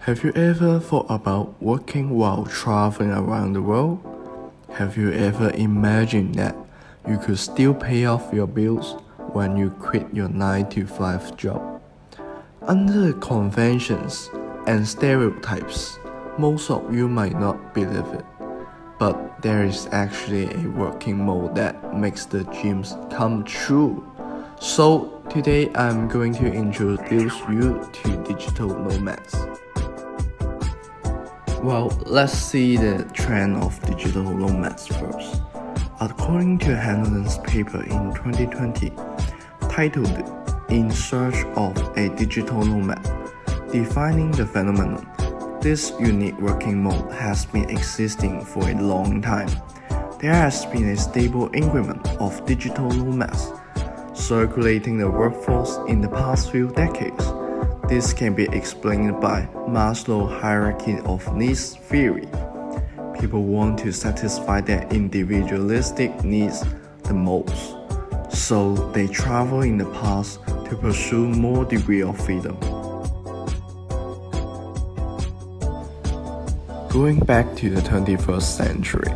Have you ever thought about working while traveling around the world? Have you ever imagined that you could still pay off your bills when you quit your 9 to 5 job? Under the conventions and stereotypes, most of you might not believe it, but there is actually a working mode that makes the dreams come true. So today I'm going to introduce you to digital nomads. Well, let's see the trend of digital nomads first. According to Hamilton's paper in 2020, titled In Search of a Digital Nomad, defining the phenomenon, this unique working mode has been existing for a long time. There has been a stable increment of digital nomads circulating the workforce in the past few decades. This can be explained by Maslow's hierarchy of needs theory. People want to satisfy their individualistic needs the most, so they travel in the past to pursue more degree of freedom. Going back to the 21st century,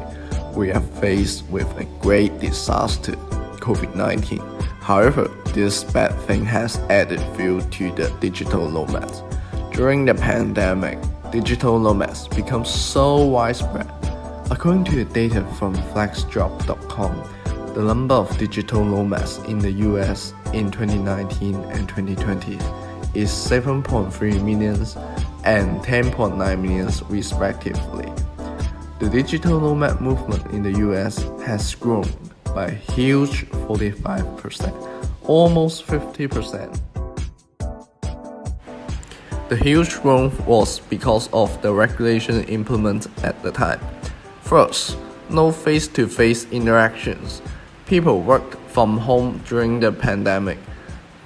we are faced with a great disaster, COVID-19. However, this bad thing has added fuel to the digital nomads. During the pandemic, digital nomads become so widespread. According to the data from flexjob.com, the number of digital nomads in the US in 2019 and 2020 is 7.3 million and 10.9 million respectively. The digital nomad movement in the US has grown by a huge 45%, almost 50%. The huge growth was because of the regulation implemented at the time. First, no face-to-face interactions. People worked from home during the pandemic.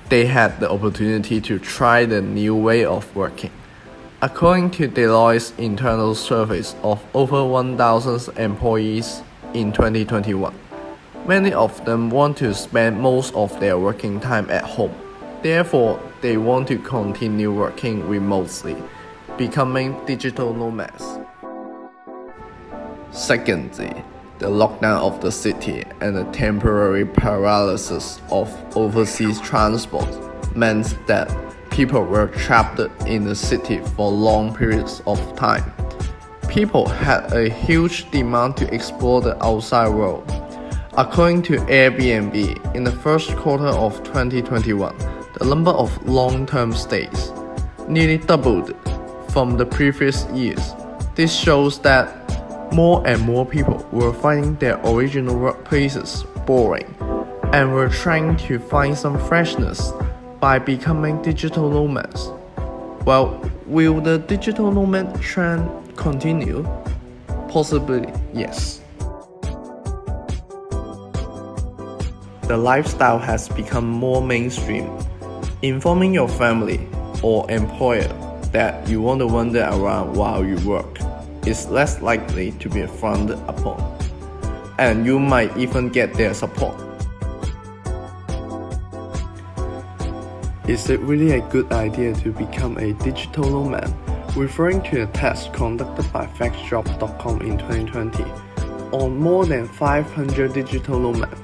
They had the opportunity to try the new way of working. According to Deloitte's internal surveys of over 1,000 employees in 2021, many of them want to spend most of their working time at home. Therefore, they want to continue working remotely, becoming digital nomads. Secondly, the lockdown of the city and the temporary paralysis of overseas transport meant that people were trapped in the city for long periods of time. People had a huge demand to explore the outside world. According to Airbnb, in the first quarter of 2021, the number of long-term stays nearly doubled from the previous years. This shows that more and more people were finding their original workplaces boring and were trying to find some freshness by becoming digital nomads. Well, will the digital nomad trend continue? Possibly, yes. The lifestyle has become more mainstream. Informing your family or employer that you want to wander around while you work is less likely to be frowned upon, and you might even get their support. Is it really a good idea to become a digital nomad? Referring to a test conducted by flexjob.com in 2020 on more than 500 digital nomads,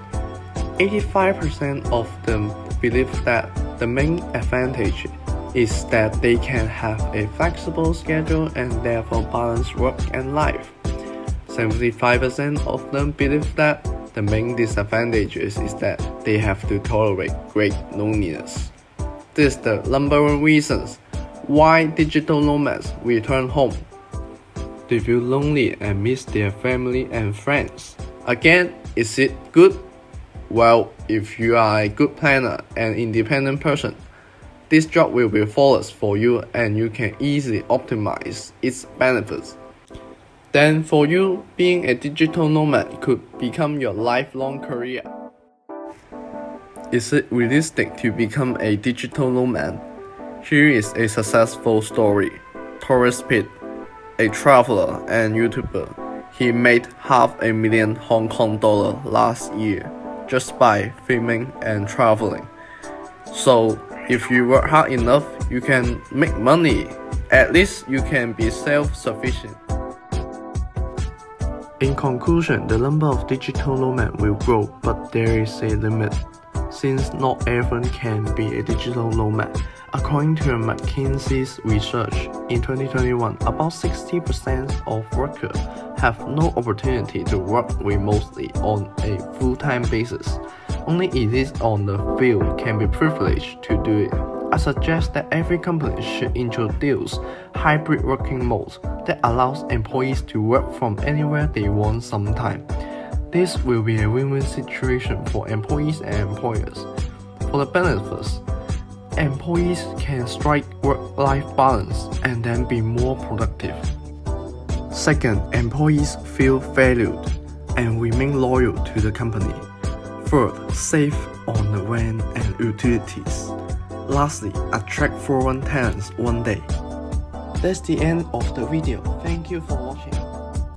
85% of them believe that the main advantage is that they can have a flexible schedule and therefore balance work and life. 75% of them believe that the main disadvantage is that they have to tolerate great loneliness. This is the number one reasons why digital nomads return home. They feel lonely and miss their family and friends. Again, is it good? Well, if you are a good planner and independent person, this job will be flawless for you and you can easily optimize its benefits. Then for you, being a digital nomad could become your lifelong career. Is it realistic to become a digital nomad? Here is a successful story. Torres Pitt, a traveler and YouTuber, he made $500,000 Hong Kong last year just by filming and traveling. So if you work hard enough, you can make money At least you can be self-sufficient. In conclusion, the number of digital nomads will grow, but there is a limit, since not everyone can be a digital nomad. According to McKinsey's research, in 2021, about 60% of workers have no opportunity to work remotely on a full-time basis. Only elites on the field can be privileged to do it. I suggest that every company should introduce hybrid working modes that allows employees to work from anywhere they want sometime. This will be a win-win situation for employees and employers. For the benefits, employees can strike work-life balance and then be more productive. Second, employees feel valued and remain loyal to the company. Third, save on the rent and utilities. Lastly, attract foreign talents one day. That's the end of the video. Thank you for watching.